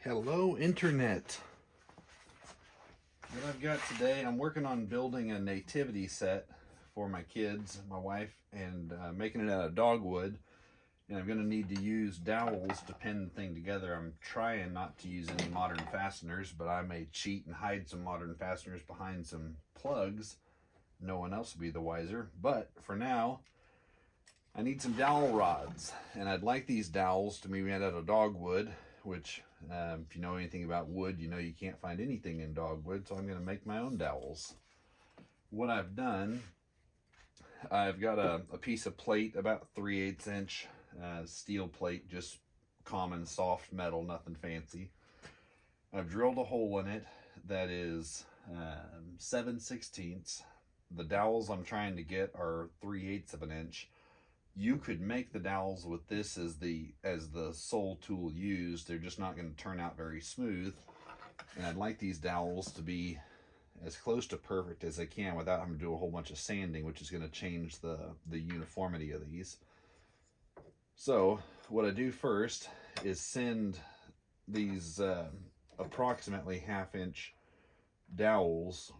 Hello, Internet. What I've got today, I'm working on building a nativity set for my kids, my wife, and making it out of dogwood. And I'm going to need to use dowels to pin the thing together. I'm trying not to use any modern fasteners, but I may cheat and hide some modern fasteners behind some plugs. No one else will be the wiser. But for now, I need some dowel rods. And I'd like these dowels to be made out of dogwood, which if you know anything about wood, you know you can't find anything in dogwood, so I'm going to make my own dowels. What I've done, I've got a piece of plate, about 3/8 inch steel plate, just common soft metal, nothing fancy. I've drilled a hole in it that is 7/16. The dowels I'm trying to get are 3/8 of an inch. You could make the dowels with this as the sole tool used. They're just not going to turn out very smooth. And I'd like these dowels to be as close to perfect as I can without having to do a whole bunch of sanding, which is going to change the uniformity of these. So what I do first is send these approximately 1/2 inch dowels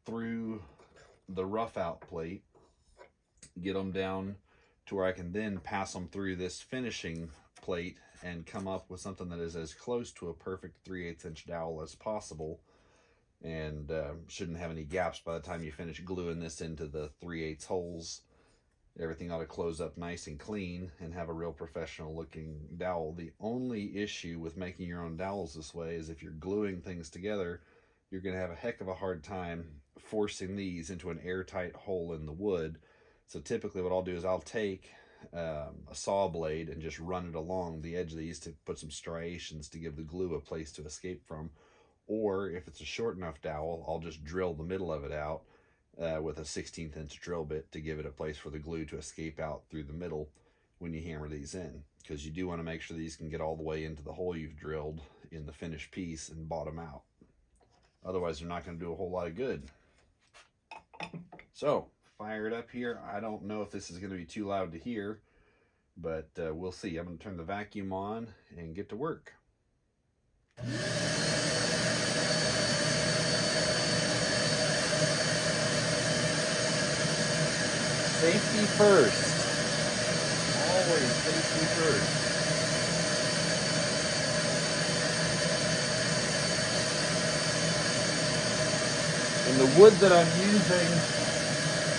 through the rough out plate, get them down to where I can then pass them through this finishing plate and come up with something that is as close to a perfect 3/8 inch dowel as possible, and shouldn't have any gaps by the time you finish gluing this into the 3/8 holes. Everything ought to close up nice and clean and have a real professional looking dowel. The only issue with making your own dowels this way is if you're gluing things together, you're going to have a heck of a hard time forcing these into an airtight hole in the wood. So typically what I'll do is I'll take a saw blade and just run it along the edge of these to put some striations to give the glue a place to escape from. Or if it's a short enough dowel, I'll just drill the middle of it out with a 1/16 inch drill bit to give it a place for the glue to escape out through the middle when you hammer these in. Because you do want to make sure these can get all the way into the hole you've drilled in the finished piece and bottom out. Otherwise they're not going to do a whole lot of good. So fire it up here. I don't know if this is going to be too loud to hear, but we'll see. I'm going to turn the vacuum on and get to work. Safety first. Always safety first. And the wood that I'm using,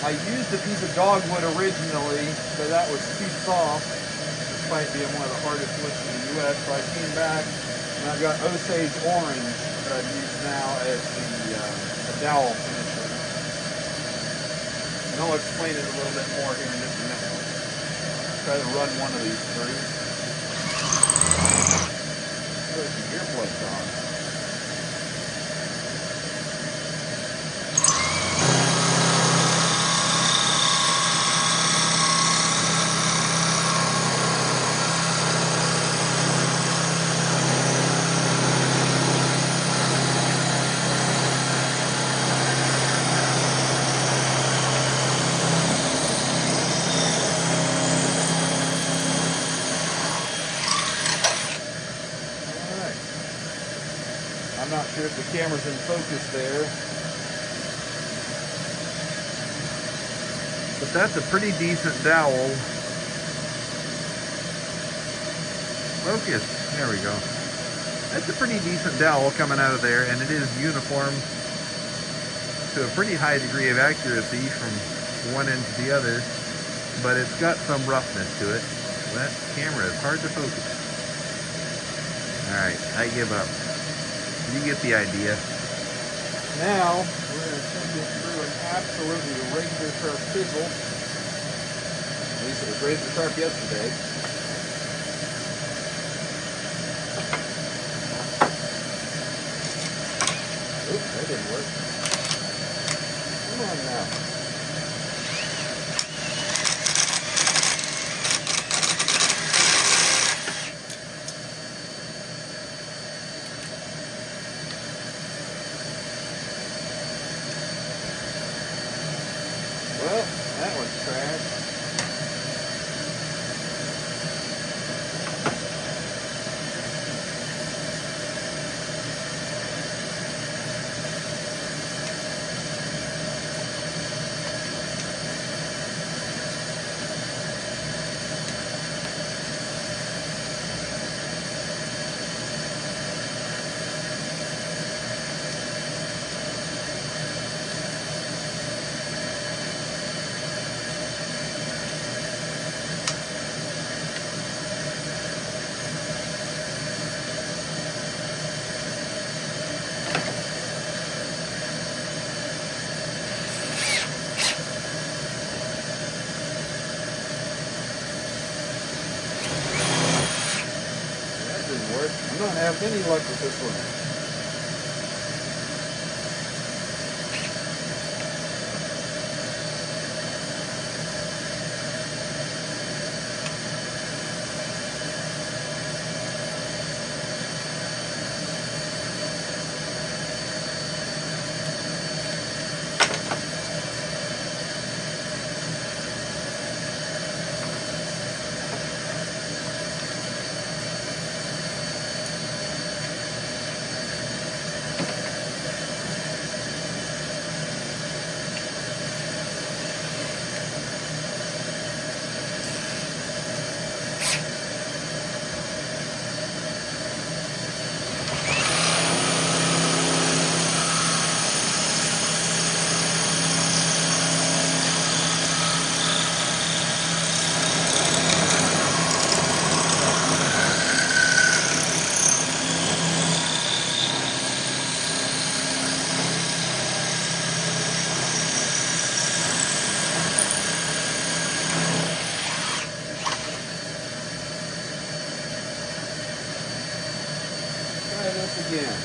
I used a piece of dogwood originally, but that was too soft, despite being one of the hardest woods in the U.S. So I came back and I've got Osage orange that I've used now as the dowel finisher. And I'll explain it a little bit more here in just a minute. Try to run one of these through. Put some earplugs on. I'm not sure if the camera's in focus there, but that's a pretty decent dowel. Focus, there we go. That's a pretty decent dowel coming out of there, and it is uniform to a pretty high degree of accuracy from one end to the other, but it's got some roughness to it. That camera is hard to focus. Alright, I give up. You get the idea. Now, we're going to send this through an absolutely razor sharp chisel. At least it was razor sharp yesterday. Oops, that didn't work. Come on now. Well, that one's trash. didn't work. I'm not having any luck with this one. Try this again.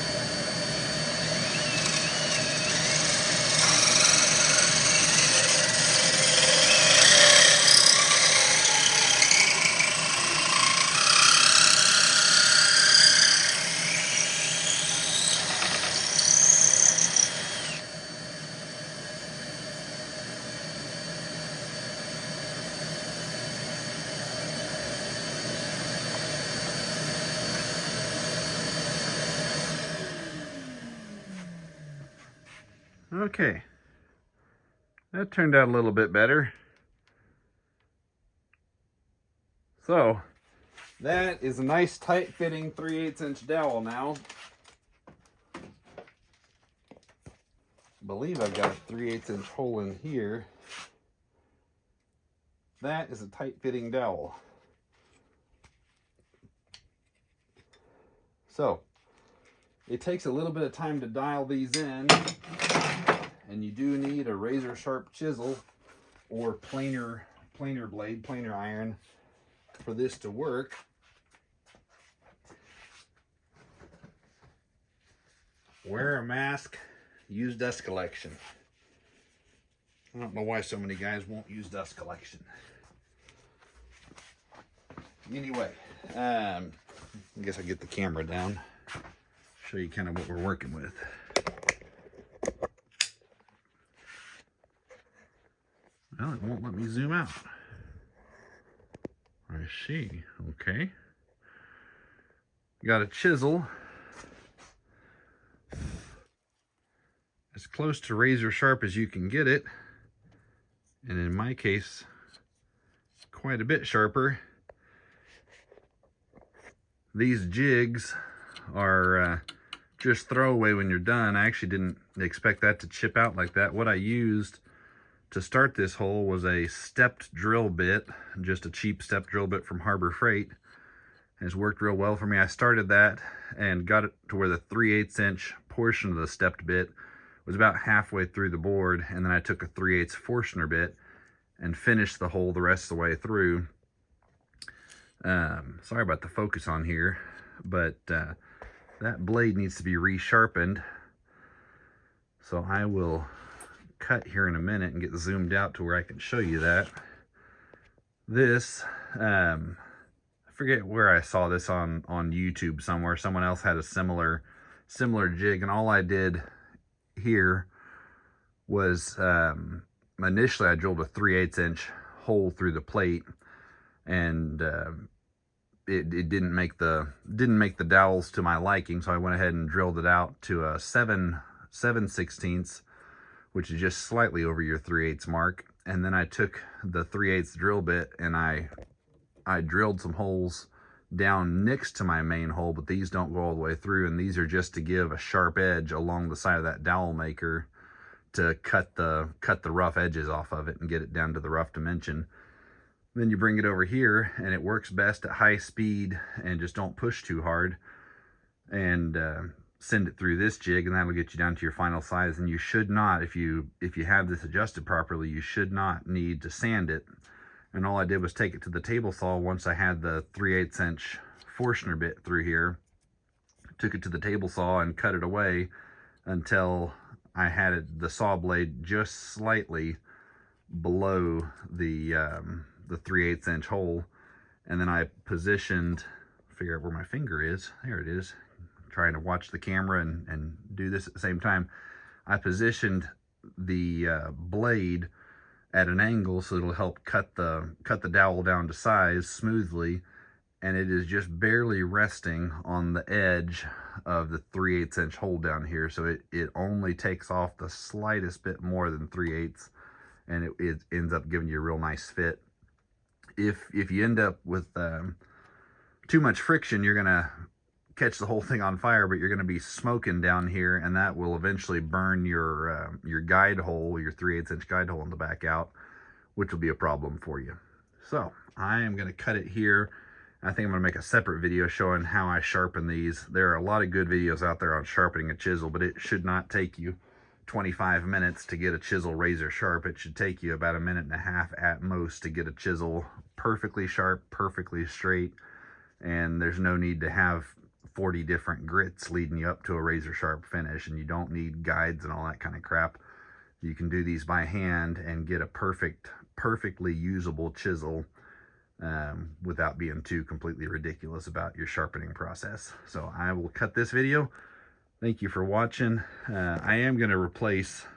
Okay, that turned out a little bit better. So, that is a nice tight fitting 3/8 inch dowel now. I believe I've got a 3/8 inch hole in here. That is a tight fitting dowel. So, it takes a little bit of time to dial these in, and you do need a razor sharp chisel or planer blade, planer iron for this to work. Wear a mask, use dust collection. I don't know why so many guys won't use dust collection. Anyway, I guess I'll get the camera down, show you kind of what we're working with. Well, it won't let me zoom out. I see. Okay. Got a chisel. As close to razor sharp as you can get it. And in my case, quite a bit sharper. These jigs are just throwaway when you're done. I actually didn't expect that to chip out like that. What I used to start this hole was a stepped drill bit, just a cheap step drill bit from Harbor Freight. It's worked real well for me. I started that and got it to where the 3/8 inch portion of the stepped bit was about halfway through the board, and then I took a 3/8 Forstner bit and finished the hole the rest of the way through. Sorry about the focus on here, but that blade needs to be resharpened. So I will cut here in a minute and get zoomed out to where I can show you that. This, I forget where I saw this on YouTube somewhere. Someone else had a similar jig, and all I did here was initially I drilled a 3/8 inch hole through the plate, and it didn't make the dowels to my liking, so I went ahead and drilled it out to a 7/16, which is just slightly over your 3/8 mark. And then I took the 3/8 drill bit and I drilled some holes down next to my main hole, but these don't go all the way through, and these are just to give a sharp edge along the side of that dowel maker to cut the rough edges off of it and get it down to the rough dimension. Then you bring it over here, and it works best at high speed, and just don't push too hard, and send it through this jig, and that'll get you down to your final size. And you should not, if you have this adjusted properly, you should not need to sand it. And all I did was take it to the table saw once I had the 3/8 inch Forstner bit through here, took it to the table saw and cut it away until I had the saw blade just slightly below the 3/8 inch hole. And then I positioned, figure out where my finger is, there it is, I'm trying to watch the camera and do this at the same time. I positioned the blade at an angle so it'll help cut the dowel down to size smoothly, and it is just barely resting on the edge of the 3/8 inch hole down here, so it only takes off the slightest bit more than 3/8, and it ends up giving you a real nice fit. If you end up with too much friction, you're gonna catch the whole thing on fire, but you're going to be smoking down here, and that will eventually burn your guide hole, your 3/8 inch guide hole in the back out, which will be a problem for you. So I am going to cut it here. I think I'm going to make a separate video showing how I sharpen these. There are a lot of good videos out there on sharpening a chisel, but it should not take you 25 minutes to get a chisel razor sharp. It should take you about 1.5 minutes at most to get a chisel perfectly sharp, perfectly straight, and there's no need to have 40 different grits leading you up to a razor sharp finish, and you don't need guides and all that kind of crap. You can do these by hand and get a perfectly usable chisel without being too completely ridiculous about your sharpening process. So I will cut this video. Thank you for watching. I am going to replace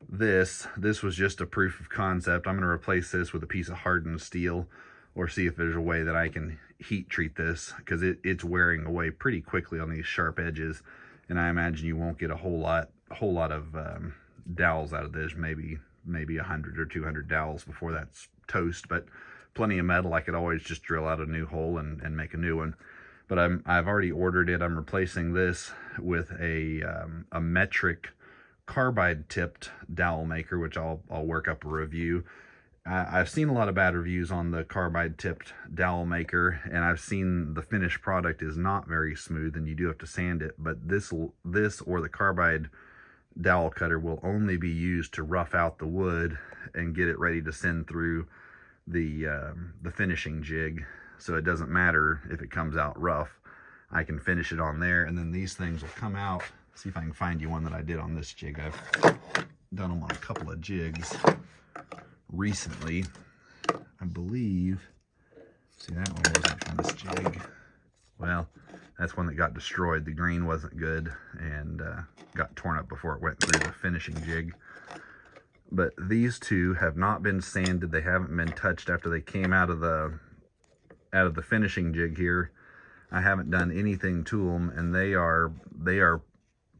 this. This was just a proof of concept. I'm going to replace this with a piece of hardened steel, or see if there's a way that I can heat treat this, because it's wearing away pretty quickly on these sharp edges, and I imagine you won't get a whole lot of dowels out of this. Maybe 100 or 200 dowels before that's toast, but plenty of metal. I could always just drill out a new hole and make a new one. But I've already ordered it. I'm replacing this with a metric carbide tipped dowel maker, which I'll work up a review. I've seen a lot of bad reviews on the carbide tipped dowel maker, and I've seen the finished product is not very smooth and you do have to sand it, but this or the carbide dowel cutter will only be used to rough out the wood and get it ready to send through the finishing jig. So it doesn't matter if it comes out rough. I can finish it on there, and then these things will come out. See if I can find you one that I did on this jig. I've done them on a couple of jigs recently. I believe, see, that one wasn't from this jig. Well, that's one that got destroyed. The grain wasn't good and got torn up before it went through the finishing jig. But these two have not been sanded. They haven't been touched after they came out of the finishing jig here. I haven't done anything to them, and they are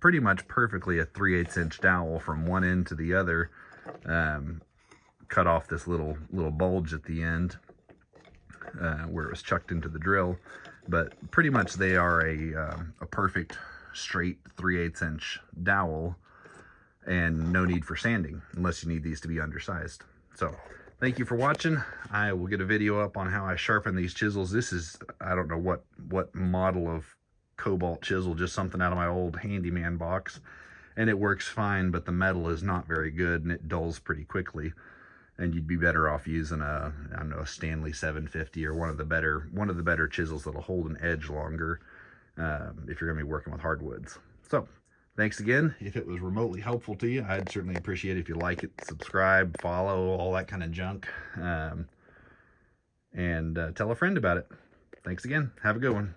pretty much perfectly a 3/8 inch dowel from one end to the other. Cut off this little bulge at the end where it was chucked into the drill, but pretty much they are a perfect straight 3/8 inch dowel, and no need for sanding unless you need these to be undersized. So thank you for watching. I will get a video up on how I sharpen these chisels. This is, I don't know what model of cobalt chisel, just something out of my old handyman box, and it works fine, but the metal is not very good and it dulls pretty quickly. And you'd be better off using I don't know, a Stanley 750 or one of the better chisels that'll hold an edge longer if you're going to be working with hardwoods. So thanks again. If it was remotely helpful to you, I'd certainly appreciate it if you like it, subscribe, follow, all that kind of junk, and tell a friend about it. Thanks again. Have a good one.